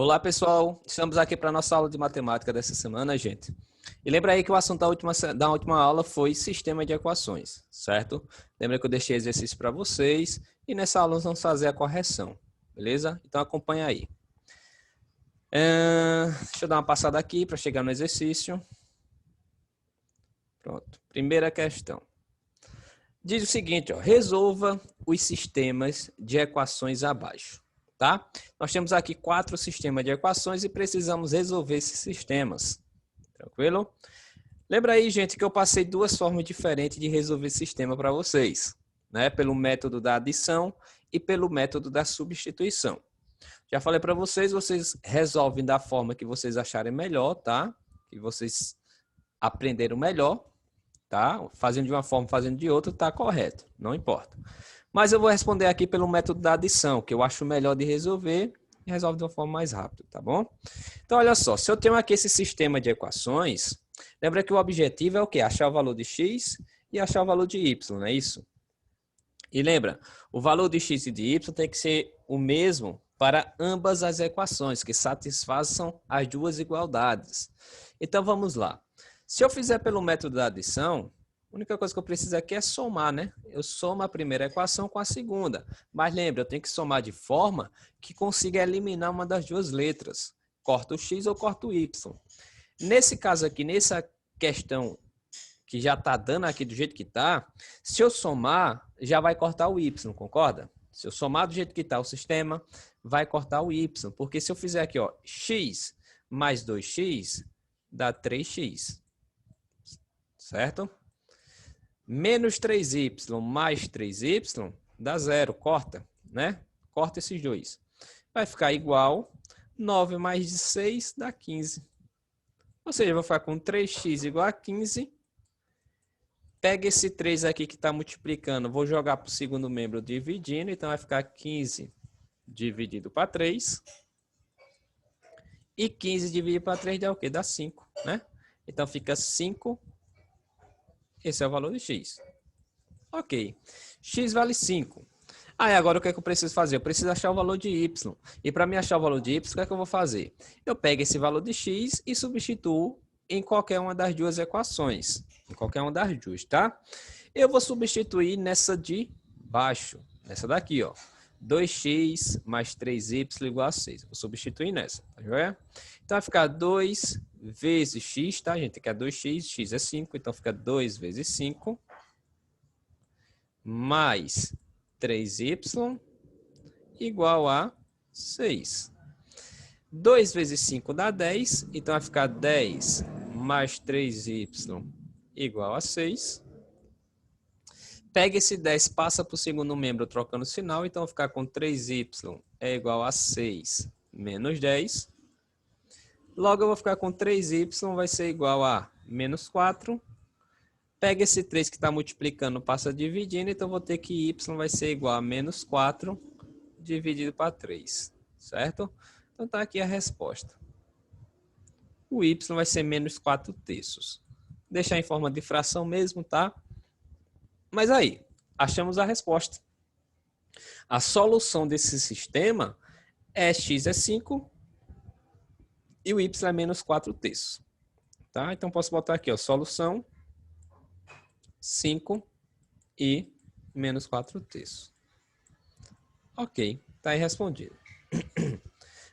Olá, pessoal. Estamos aqui para a nossa aula de matemática dessa semana, gente. E lembra aí que o assunto da última aula foi sistema de equações, certo? Lembra que eu deixei exercício para vocês e nessa aula nós vamos fazer a correção, beleza? Então acompanha aí. Deixa eu dar uma passada aqui para chegar no exercício. Pronto. Primeira questão. Diz o seguinte, ó, resolva os sistemas de equações abaixo. Tá? Nós temos aqui 4 sistemas de equações e precisamos resolver esses sistemas. Tranquilo? Lembra aí, gente, que eu passei 2 formas diferentes de resolver sistema para vocês, né? Pelo método da adição e pelo método da substituição. Já falei para vocês, vocês resolvem da forma que vocês acharem melhor, tá? Que vocês aprenderam melhor, tá? Fazendo de uma forma, fazendo de outra, tá correto, não importa. Mas eu vou responder aqui pelo método da adição, que eu acho melhor de resolver e resolve de uma forma mais rápida, tá bom? Então, olha só, se eu tenho aqui esse sistema de equações, lembra que o objetivo é o quê? Achar o valor de x e achar o valor de y, não é isso? E lembra, o valor de x e de y tem que ser o mesmo para ambas as equações, que satisfaçam as duas igualdades. Então, vamos lá. Se eu fizer pelo método da adição, a única coisa que eu preciso aqui é somar, né? Eu somo a primeira equação com a segunda. Mas lembra, eu tenho que somar de forma que consiga eliminar uma das duas letras. Corta o x ou corta o y. Nesse caso aqui, nessa questão que já está dando aqui do jeito que está, se eu somar, já vai cortar o y, concorda? Se eu somar do jeito que está o sistema, vai cortar o y. Porque se eu fizer aqui, ó, x mais 2x, dá 3x. Certo? Menos 3y mais 3y dá 0, corta, né? Corta esses dois. Vai ficar igual, 9 mais 6 dá 15. Ou seja, eu vou ficar com 3x igual a 15. Pega esse 3 aqui que está multiplicando, vou jogar para o segundo membro dividindo, então vai ficar 15 dividido para 3. E 15 dividido para 3 dá o quê? Dá 5, né? Então fica 5. Esse é o valor de x. Ok. X vale 5. Aí agora o que é que eu preciso fazer? Eu preciso achar o valor de y. E para me achar o valor de y, o que é que eu vou fazer? Eu pego esse valor de x e substituo em qualquer uma das duas equações. Em qualquer uma das duas, tá? Eu vou substituir nessa de baixo. Nessa daqui, ó. 2x mais 3y igual a 6. Vou substituir nessa, tá joia? Então vai ficar 2 vezes x, tá, gente? Que é 2x, x é 5, então fica 2 vezes 5, mais 3y, igual a 6. 2 vezes 5 dá 10, então vai ficar 10 mais 3y igual a 6. Pega esse 10, passa para o segundo membro trocando o sinal, então vai ficar com 3y é igual a 6 menos 10. Logo eu vou ficar com 3y vai ser igual a menos 4. Pega esse 3 que está multiplicando, passa dividindo, então vou ter que y vai ser igual a menos 4 dividido para 3, certo? Então tá aqui a resposta. O y vai ser menos 4 terços. Deixar em forma de fração mesmo, tá? Mas aí, achamos a resposta. A solução desse sistema é x é 5 e o y é menos 4 terços. Tá? Então, posso botar aqui, ó, solução 5 e menos 4 terços. Ok, tá aí respondido.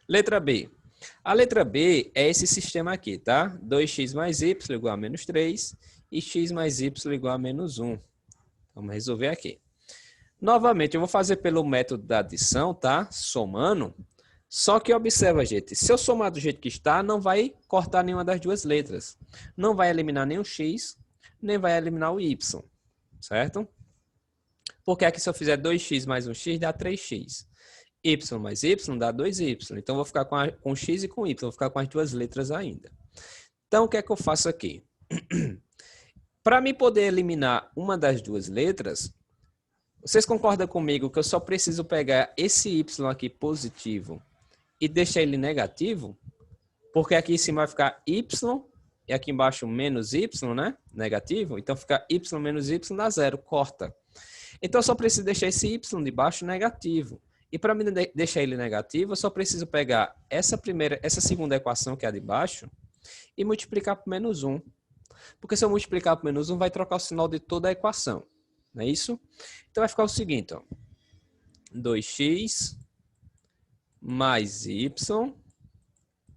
Letra B. A letra B é esse sistema aqui, tá? 2x mais y igual a menos 3 e x mais y igual a menos 1. Vamos resolver aqui. Novamente, eu vou fazer pelo método da adição, tá? Somando. Só que observa, gente, se eu somar do jeito que está, não vai cortar nenhuma das duas letras. Não vai eliminar nem o x, nem vai eliminar o y, certo? Porque aqui se eu fizer 2x mais 1x dá 3x. Y mais y dá 2y. Então, eu vou ficar com x e com y, vou ficar com as duas letras ainda. Então, o que é que eu faço aqui? Para mim poder eliminar uma das duas letras, vocês concordam comigo que eu só preciso pegar esse y aqui positivo e deixar ele negativo? Porque aqui em cima vai ficar y e aqui embaixo menos y, né? Negativo. Então fica y menos y dá 0, corta. Então eu só preciso deixar esse y de baixo negativo. E para deixar ele negativo, eu só preciso pegar essa segunda equação, que é a de baixo, e multiplicar por menos 1. Porque se eu multiplicar por menos 1, vai trocar o sinal de toda a equação. Não é isso? Então vai ficar o seguinte, ó. 2x mais y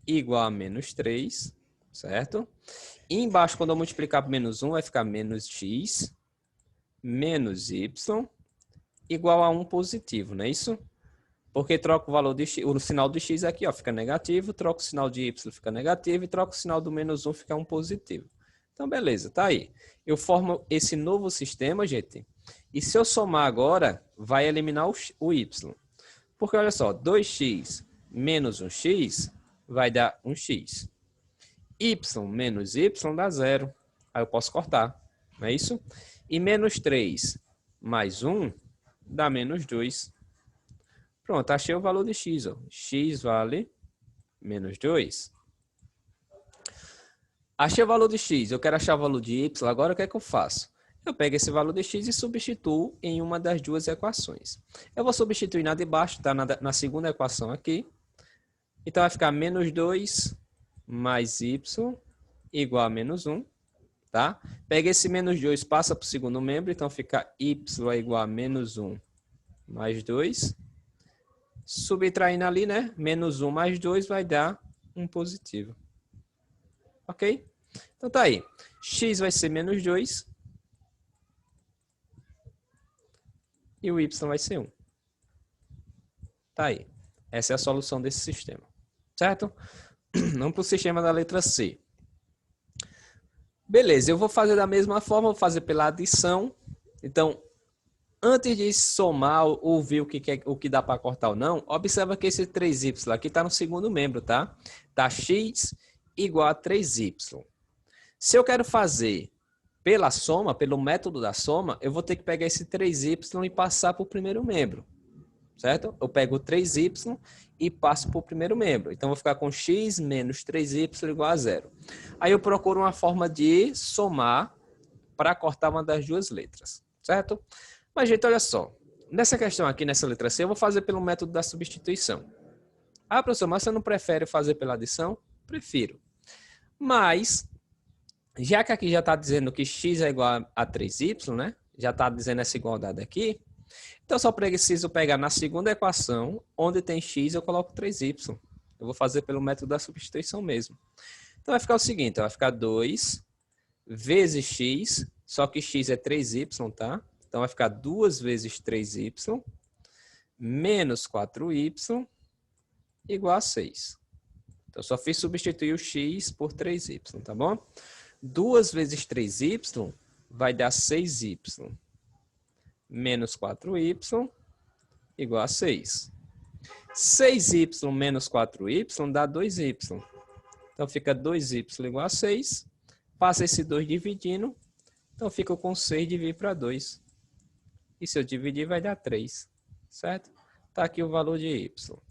igual a menos 3, certo? E embaixo, quando eu multiplicar por menos 1, vai ficar menos x menos y igual a 1 positivo, não é isso? Porque troca o valor de x, o sinal do x aqui, ó, fica negativo, troca o sinal de y, fica negativo, e troca o sinal do menos 1, fica 1 positivo. Então, beleza, tá aí. Eu formo esse novo sistema, gente, e se eu somar agora, vai eliminar o y. Porque, olha só, 2x menos 1x vai dar 1x. Y menos y dá 0. Aí eu posso cortar, não é isso? E menos 3 mais 1 dá menos 2. Pronto, achei o valor de x. Ó. X vale menos 2. Achei o valor de x. Eu quero achar o valor de y. Agora, o que é que eu faço? Eu pego esse valor de x e substituo em uma das duas equações. Eu vou substituir na de baixo, tá? Na segunda equação aqui. Então, vai ficar menos 2 mais y igual a menos 1. Tá? Pega esse menos 2, passa para o segundo membro. Então, fica y é igual a menos 1 mais 2. Subtraindo ali, né? Menos 1 mais 2 vai dar 1 positivo. Ok? Então, tá aí. X vai ser menos 2. E o y vai ser 1. Tá aí. Essa é a solução desse sistema. Certo? Vamos para o sistema da letra C. Beleza, eu vou fazer da mesma forma, vou fazer pela adição. Então, antes de somar ou ver o que dá para cortar ou não, observa que esse 3y aqui está no segundo membro, tá? Tá x igual a 3y. Se eu quero fazer pela soma, pelo método da soma, eu vou ter que pegar esse 3y e passar para o primeiro membro, certo? Eu pego o 3y e passo para o primeiro membro. Então, eu vou ficar com x menos 3y igual a 0. Aí eu procuro uma forma de somar para cortar uma das duas letras, certo? Mas, gente, olha só. Nessa questão aqui, nessa letra C, eu vou fazer pelo método da substituição. Ah, professor, mas você não prefere fazer pela adição? Prefiro. Mas, já que aqui já está dizendo que x é igual a 3y, né? Já está dizendo essa igualdade aqui. Então, eu só preciso pegar na segunda equação, onde tem x, eu coloco 3y. Eu vou fazer pelo método da substituição mesmo. Então, vai ficar o seguinte, vai ficar 2 vezes x, só que x é 3y, tá? Então, vai ficar 2 vezes 3y menos 4y igual a 6. Então, eu só fiz substituir o x por 3y, tá bom? 2 vezes 3y vai dar 6y menos 4y igual a 6. 6y menos 4y dá 2y. Então, fica 2y igual a 6. Passa esse 2 dividindo. Então, fica com 6 dividido para 2. E se eu dividir, vai dar 3. Certo? Está aqui o valor de y.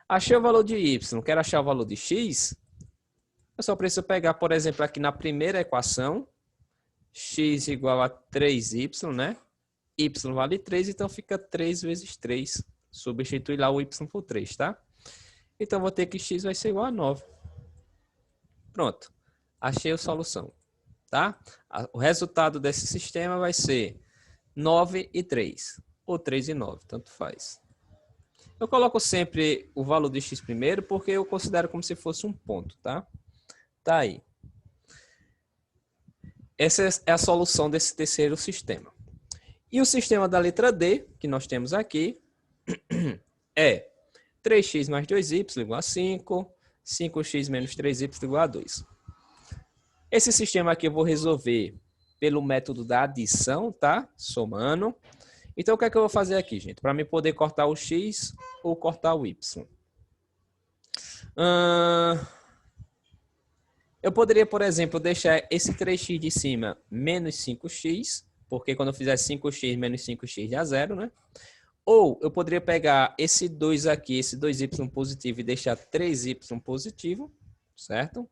Achei o valor de y. Quero achar o valor de x. Eu só preciso pegar, por exemplo, aqui na primeira equação. X igual a 3y, né? Y vale 3, então fica 3 vezes 3. Substitui lá o y por 3, tá? Então, vou ter que x vai ser igual a 9. Pronto. Achei a solução, tá? O resultado desse sistema vai ser 9 e 3. Ou 3 e 9, tanto faz. Eu coloco sempre o valor de x primeiro, porque eu considero como se fosse um ponto, tá? Tá aí. Essa é a solução desse terceiro sistema. E o sistema da letra D, que nós temos aqui, é 3x mais 2y igual a 5, 5x menos 3y igual a 2. Esse sistema aqui eu vou resolver pelo método da adição, tá? Somando. Então, o que é que eu vou fazer aqui, gente? Para mim poder cortar o x ou cortar o y. Eu poderia, por exemplo, deixar esse 3x de cima menos 5x, porque quando eu fizer 5x menos 5x dá 0, né? Ou eu poderia pegar esse 2 aqui, esse 2y positivo e deixar 3y positivo, certo?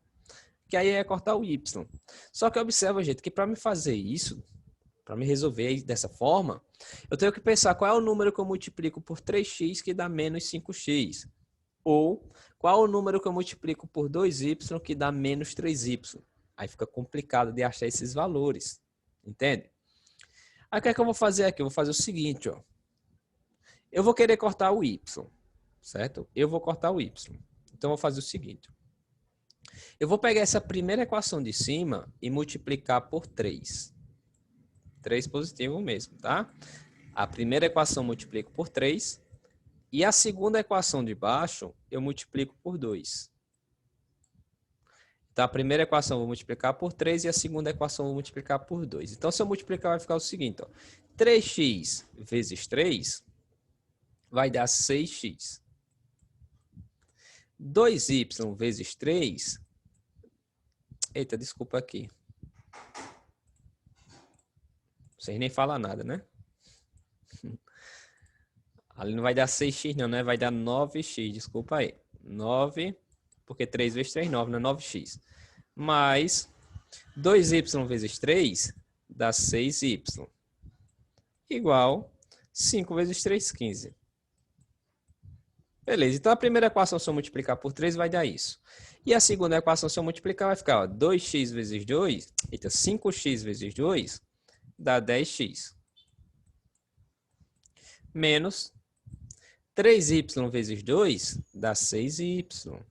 Que aí é cortar o y. Só que observa, gente, que para me fazer isso, Para me resolver dessa forma, eu tenho que pensar qual é o número que eu multiplico por 3x que dá menos 5x. Ou qual é o número que eu multiplico por 2y que dá menos 3y. Aí fica complicado de achar esses valores. Entende? Aí o que é que eu vou fazer aqui? Eu vou fazer o seguinte, ó. Eu vou querer cortar o y, certo? Eu vou cortar o y. Então, eu vou fazer o seguinte. Eu vou pegar essa primeira equação de cima e multiplicar por 3. 3 positivo mesmo, tá? A primeira equação eu multiplico por 3. E a segunda equação de baixo eu multiplico por 2. Então, a primeira equação eu vou multiplicar por 3 e a segunda equação eu vou multiplicar por 2. Então, se eu multiplicar, vai ficar o seguinte, ó. 3x vezes 3 vai dar 6x. 2y vezes 3... Eita, desculpa aqui. Vocês nem falam nada, né? Ali não vai dar 6x não, né? Vai dar 9x, desculpa aí. 9, porque 3 vezes 3, 9, não é 9x. Mais 2y vezes 3 dá 6y. Igual 5 vezes 3, 15. Beleza, então a primeira equação, se eu multiplicar por 3, vai dar isso. E a segunda equação, se eu multiplicar, vai ficar ó, 2x vezes 2, eita, 5x vezes 2, dá 10x. Menos 3y vezes 2, dá 6y.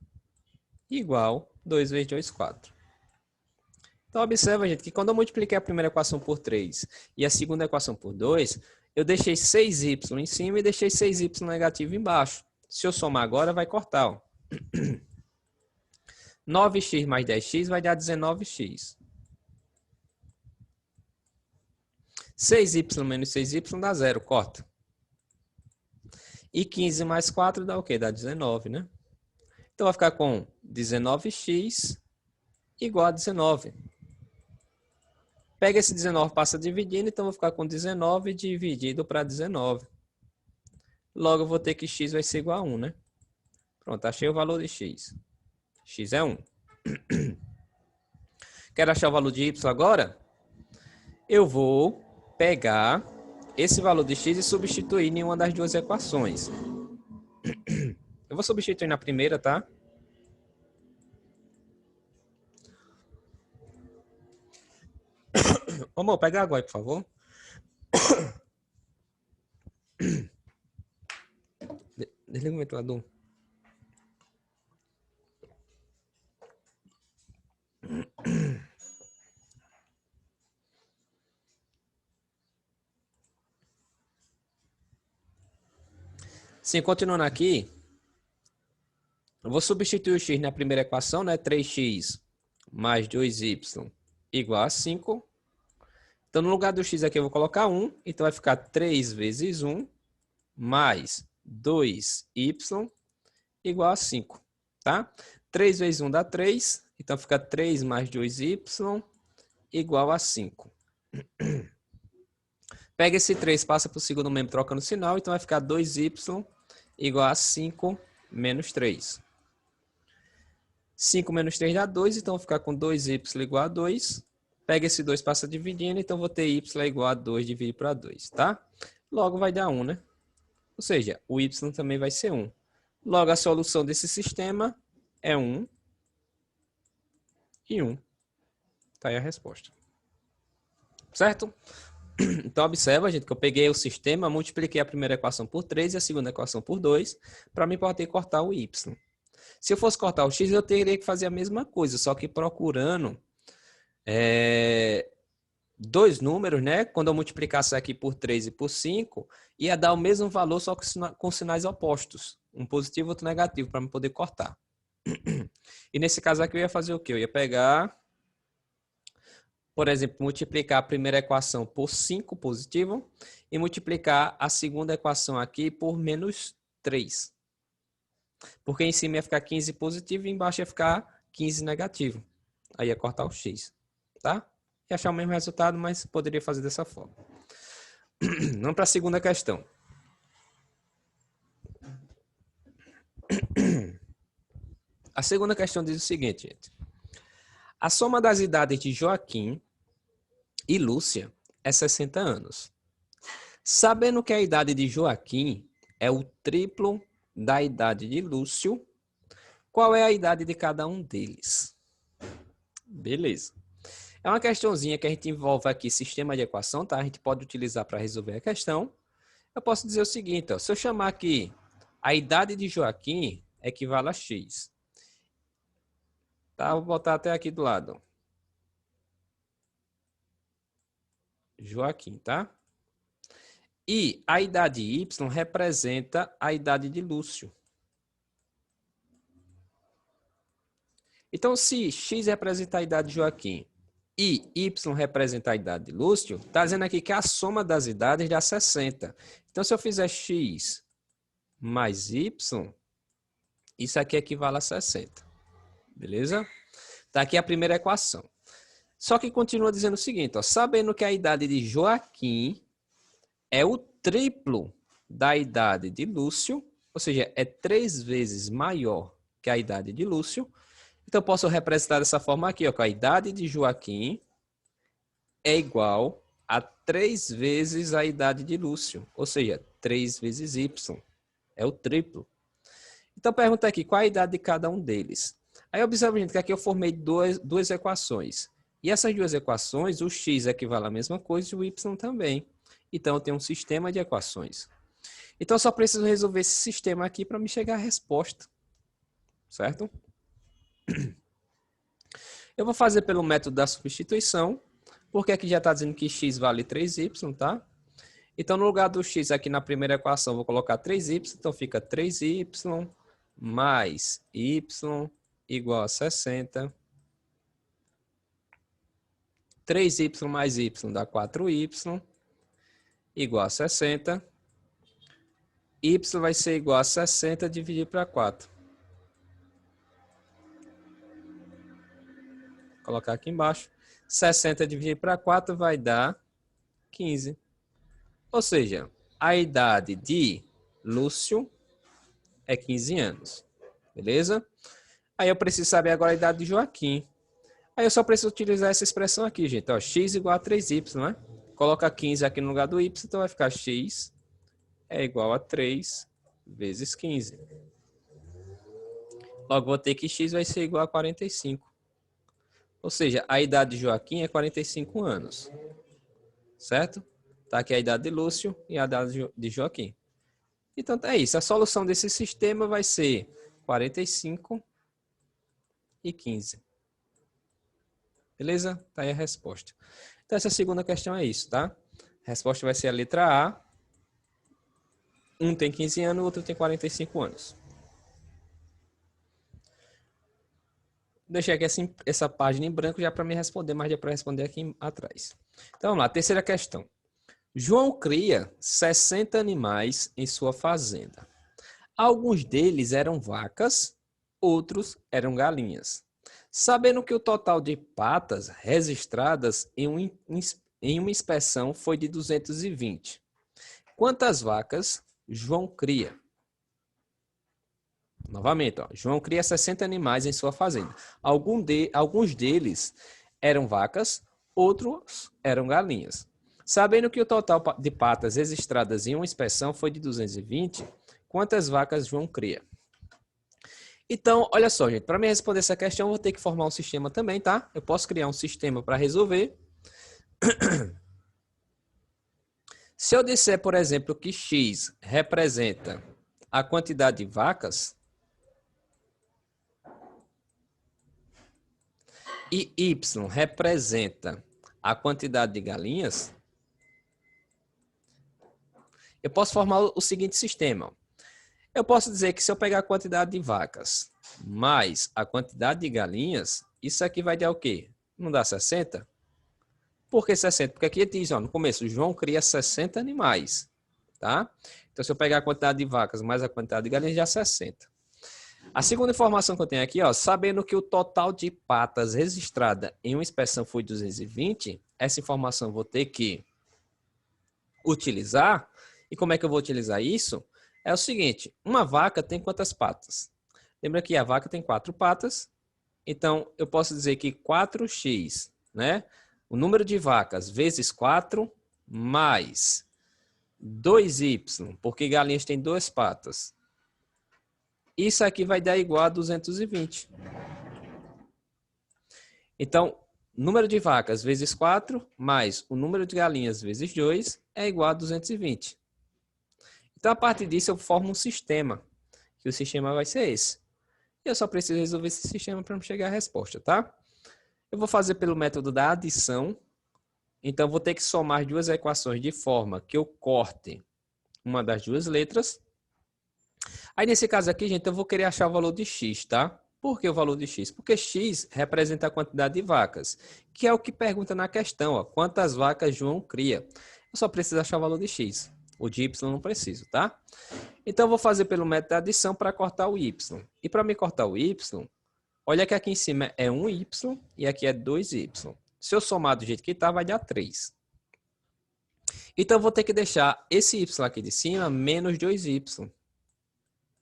Igual 2 vezes 2, 4. Então, observa, gente, que quando eu multipliquei a primeira equação por 3 e a segunda equação por 2, eu deixei 6y em cima e deixei 6y negativo embaixo. Se eu somar agora, vai cortar. Ó. 9x mais 10x vai dar 19x. 6y menos 6y dá 0, corta. E 15 mais 4 dá o quê? Dá 19, né? Então, vai ficar com 19x igual a 19. Pega esse 19, passa dividindo, então vou ficar com 19 dividido para 19. Logo, eu vou ter que x vai ser igual a 1, né? Pronto, achei o valor de x. X é 1. Quero achar o valor de y agora? Eu vou pegar esse valor de x e substituir em uma das duas equações. Eu vou substituir na primeira, tá? Ô, amor, pega água aí, por favor. Desliga o ventilador. Sim, continuando aqui, eu vou substituir o x na primeira equação, né? 3x mais 2y igual a 5. Então, no lugar do x aqui, eu vou colocar 1. Então, vai ficar 3 vezes 1 mais 2y igual a 5, tá? 3 vezes 1 dá 3. Então, fica 3 mais 2y igual a 5. Pega esse 3, passa para o segundo membro trocando o sinal. Então, vai ficar 2y igual a 5 menos 3. 5 menos 3 dá 2, então vou ficar com 2y igual a 2. Pega esse 2, passa dividindo, então vou ter y igual a 2 dividido para 2, tá? Logo vai dar 1, né? Ou seja, o y também vai ser 1. Logo, a solução desse sistema é 1 e 1. Tá aí a resposta. Certo? Então, observa, gente, que eu peguei o sistema, multipliquei a primeira equação por 3 e a segunda equação por 2, para mim poder cortar o y. Se eu fosse cortar o x, eu teria que fazer a mesma coisa, só que procurando dois números, né? Quando eu multiplicasse aqui por 3 e por 5, ia dar o mesmo valor, só que com sinais opostos. Um positivo e outro negativo, para eu poder cortar. E nesse caso aqui eu ia fazer o quê? Eu ia pegar, por exemplo, multiplicar a primeira equação por 5 positivo e multiplicar a segunda equação aqui por menos 3. Porque em cima ia ficar 15 positivo e embaixo ia ficar 15 negativo. Aí ia cortar o x, tá? Ia achar o mesmo resultado, mas poderia fazer dessa forma. Vamos para a segunda questão. A segunda questão diz o seguinte, gente. A soma das idades de Joaquim e Lúcia é 60 anos. Sabendo que a idade de Joaquim é o triplo da idade de Lúcio, qual é a idade de cada um deles? Beleza. É uma questãozinha que a gente envolve aqui sistema de equação, tá? A gente pode utilizar para resolver a questão. Eu posso dizer o seguinte, ó, se eu chamar aqui a idade de Joaquim equivale a x. Tá? Vou botar até aqui do lado. Joaquim, tá? E a idade y representa a idade de Lúcio. Então, se x representa a idade de Joaquim e y representa a idade de Lúcio, está dizendo aqui que a soma das idades dá 60. Então, se eu fizer x mais y, isso aqui equivale a 60. Beleza? Está aqui a primeira equação. Só que continua dizendo o seguinte, ó, sabendo que a idade de Joaquim é o triplo da idade de Lúcio, ou seja, é 3 vezes maior que a idade de Lúcio. Então, eu posso representar dessa forma aqui, ó, que a idade de Joaquim é igual a 3 vezes a idade de Lúcio, ou seja, 3 vezes y, é o triplo. Então, pergunta aqui, qual a idade de cada um deles? Aí, observa, gente, que aqui eu formei duas equações. E essas duas equações, o x equivale à mesma coisa e o y também. Então, eu tenho um sistema de equações. Então, eu só preciso resolver esse sistema aqui para me chegar à resposta. Certo? Eu vou fazer pelo método da substituição, porque aqui já está dizendo que x vale 3y, tá? Então, no lugar do x aqui na primeira equação, vou colocar 3y, então fica 3y mais y igual a 60. 3y mais y dá 4y igual a 60. Y vai ser igual a 60 dividido para 4. Vou colocar aqui embaixo. 60 dividido para 4 vai dar 15. Ou seja, a idade de Lúcio é 15 anos. Beleza? Aí eu preciso saber agora a idade de Joaquim. Aí eu só preciso utilizar essa expressão aqui, gente. Ó, x igual a 3y, né? Coloca 15 aqui no lugar do y, então vai ficar x é igual a 3 vezes 15. Logo, vou ter que x vai ser igual a 45. Ou seja, a idade de Joaquim é 45 anos. Certo? Tá aqui a idade de Lúcio e a idade de Joaquim. Então, é isso. A solução desse sistema vai ser 45 e 15. Beleza? Tá aí a resposta. Então, essa segunda questão é isso, tá? A resposta vai ser a letra A. Um tem 15 anos, o outro tem 45 anos. Deixei aqui essa página em branco já para me responder, mas já para responder aqui atrás. Então, vamos lá. Terceira questão. João cria 60 animais em sua fazenda. Alguns deles eram vacas, outros eram galinhas. Sabendo que o total de patas registradas em uma inspeção foi de 220. Quantas vacas João cria? Novamente, ó, João cria 60 animais em sua fazenda. Alguns deles eram vacas, outros eram galinhas. Sabendo que o total de patas registradas em uma inspeção foi de 220, quantas vacas João cria? Então, olha só, gente, para me responder essa questão, eu vou ter que formar um sistema também, tá? Eu posso criar um sistema para resolver. Se eu disser, por exemplo, que x representa a quantidade de vacas e y representa a quantidade de galinhas, eu posso formar o seguinte sistema. Eu posso dizer que se eu pegar a quantidade de vacas mais a quantidade de galinhas, isso aqui vai dar o quê? Não dá 60? Por que 60? Porque aqui diz, ó, no começo, o João cria 60 animais, tá? Então, se eu pegar a quantidade de vacas mais a quantidade de galinhas, já 60. A segunda informação que eu tenho aqui, ó, sabendo que o total de patas registrada em uma inspeção foi 220, essa informação eu vou ter que utilizar. E como é que eu vou utilizar isso? É o seguinte, uma vaca tem quantas patas? Lembra que a vaca tem 4 patas, então eu posso dizer que 4x, né? O número de vacas vezes 4 mais 2y, porque galinhas têm duas patas. Isso aqui vai dar igual a 220. Então, número de vacas vezes 4, mais o número de galinhas vezes 2, é igual a 220. Então, a partir disso, eu formo um sistema. Que o sistema vai ser esse. Eu só preciso resolver esse sistema para me chegar à resposta, tá? Eu vou fazer pelo método da adição. Então, eu vou ter que somar duas equações de forma que eu corte uma das duas letras. Aí, nesse caso aqui, gente, eu vou querer achar o valor de x, tá? Por que o valor de x? Porque x representa a quantidade de vacas, que é o que pergunta na questão, ó, quantas vacas João cria. Eu só preciso achar o valor de x. O de y não preciso, tá? Então, eu vou fazer pelo método da adição para cortar o y. E para me cortar o y, olha que aqui em cima é 1y e aqui é 2y. Se eu somar do jeito que está, vai dar 3. Então, eu vou ter que deixar esse y aqui de cima menos 2y.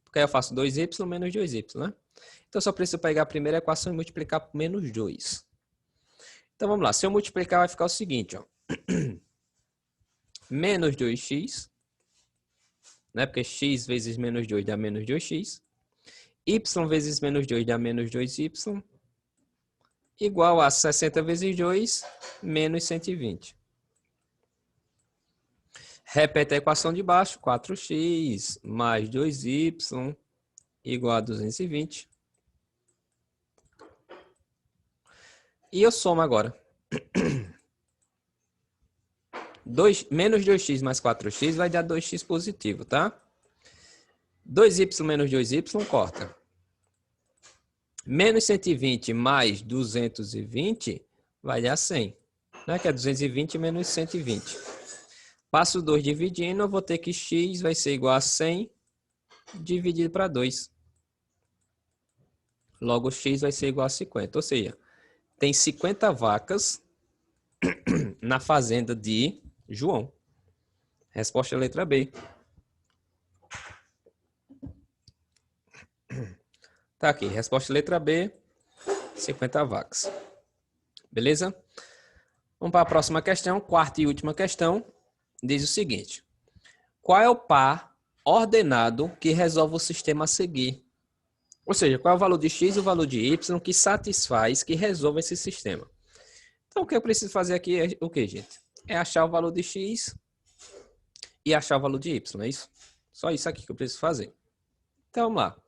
Porque aí eu faço 2y menos 2y, né? Então, eu só preciso pegar a primeira equação e multiplicar por menos 2. Então, vamos lá. Se eu multiplicar, vai ficar o seguinte, ó. Menos 2x, né? Porque x vezes menos 2 dá menos 2x. Y vezes menos 2 dá menos 2y. Igual a 60 vezes 2, menos 120. Repete a equação de baixo. 4x mais 2y igual a 220. E eu somo agora. Menos 2x mais 4x vai dar 2x positivo, tá? 2y menos 2y corta. Menos 120 mais 220 vai dar 100. Né? Que é 220 menos 120. Passo 2 dividindo, eu vou ter que x vai ser igual a 100 dividido para 2. Logo, x vai ser igual a 50. Ou seja, tem 50 vacas na fazenda de João. Resposta é a letra B. Tá aqui, resposta letra B, 50 vacas. Beleza? Vamos para a próxima questão, quarta e última questão. Diz o seguinte: qual é o par ordenado que resolve o sistema a seguir? Ou seja, qual é o valor de x e o valor de y que satisfaz, que resolve esse sistema? Então, o que eu preciso fazer aqui é o que, gente? É achar o valor de x e achar o valor de y, não é isso? Só isso aqui que eu preciso fazer. Então, vamos lá.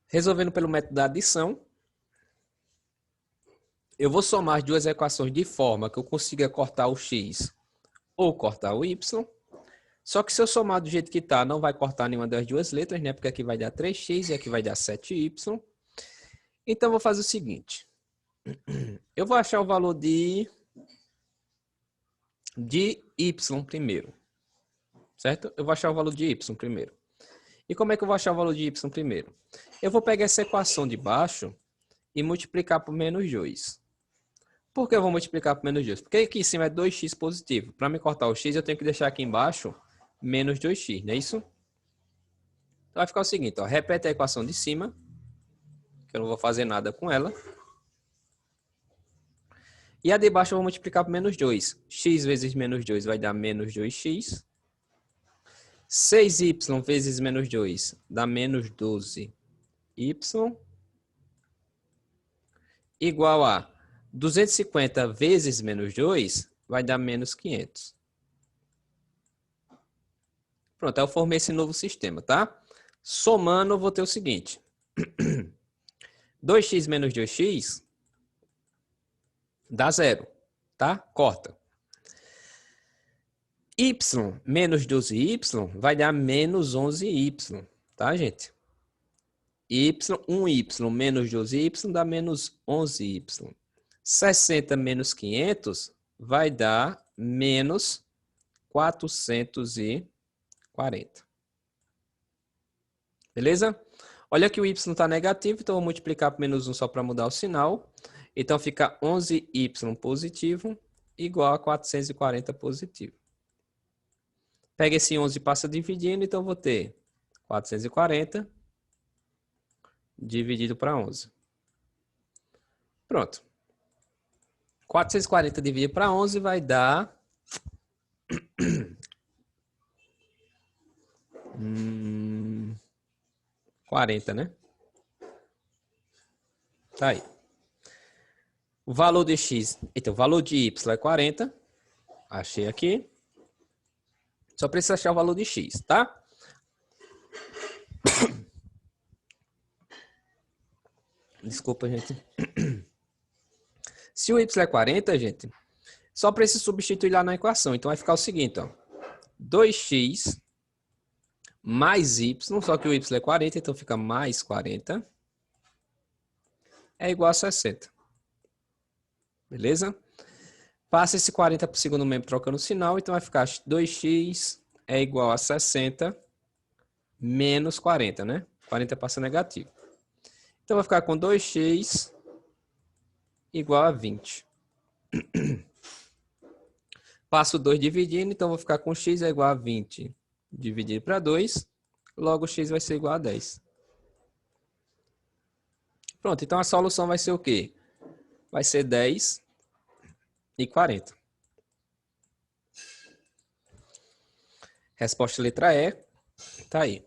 Resolvendo pelo método da adição, eu vou somar as duas equações de forma que eu consiga cortar o x ou cortar o y. Só que se eu somar do jeito que está, não vai cortar nenhuma das duas letras, né? Porque aqui vai dar 3x e aqui vai dar 7y. Então, eu vou fazer o seguinte. Eu vou achar o valor de y primeiro. Certo? Eu vou achar o valor de y primeiro. E como é que eu vou achar o valor de y primeiro? Eu vou pegar essa equação de baixo e multiplicar por menos 2. Por que eu vou multiplicar por menos 2? Porque aqui em cima é 2x positivo. Para me cortar o x, eu tenho que deixar aqui embaixo menos 2x, não é isso? Então vai ficar o seguinte, ó, repete a equação de cima, que eu não vou fazer nada com ela. E a de baixo eu vou multiplicar por menos 2. X vezes menos 2 vai dar menos 2x. 6y vezes menos 2 dá menos 12y. Igual a 250 vezes menos 2 vai dar menos 500. Pronto, aí eu formei esse novo sistema, tá? Somando, eu vou ter o seguinte. 2x menos 2x dá 0, tá? Corta. Y menos 12y vai dar menos 11y, tá, gente? 1y menos 12y dá menos 11y. 60 menos 500 vai dar menos 440. Beleza? Olha que o y está negativo, então eu vou multiplicar por menos 1 só para mudar o sinal. Então fica 11y positivo igual a 440 positivo. Pega esse 11 e passa dividindo, então eu vou ter 440 dividido para 11. Pronto. 440 dividido para 11 vai dar... 40, né? Tá aí. O valor de x, então o valor de y é 40. Achei aqui. Só precisa achar o valor de x, tá? Desculpa, gente. Se o y é 40, gente, só precisa substituir lá na equação. Então vai ficar o seguinte, ó. 2x mais y, só que o y é 40, então fica mais 40, é igual a 60. Beleza? Passa esse 40 para o segundo membro trocando o sinal, então vai ficar 2x é igual a 60 menos 40, né? 40 passa negativo. Então vai ficar com 2x igual a 20. Passo 2 dividindo, então vou ficar com x é igual a 20 dividido para 2, logo x vai ser igual a 10. Pronto, então a solução vai ser o quê? Vai ser 10 e 40. Resposta letra E, tá aí.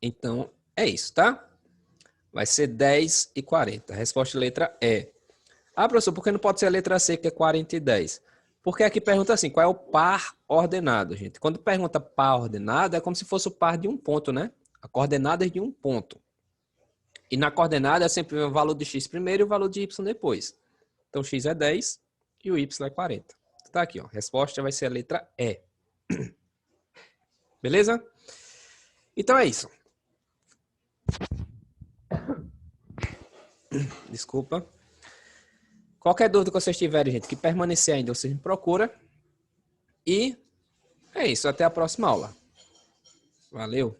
Então, é isso, tá? Vai ser 10 e 40. Resposta letra E. Ah, professor, por que não pode ser a letra C, que é 40 e 10? Porque aqui pergunta assim, qual é o par ordenado, gente? Quando pergunta par ordenado, é como se fosse o par de um ponto, né? A coordenada é de um ponto. E na coordenada é sempre o valor de x primeiro e o valor de y depois. Então, x é 10 e o y é 40. Tá aqui, ó. A resposta vai ser a letra E. Beleza? Então é isso. Desculpa. Qualquer dúvida que vocês tiverem, gente, que permanecer ainda, vocês me procuram. E é isso. Até a próxima aula. Valeu.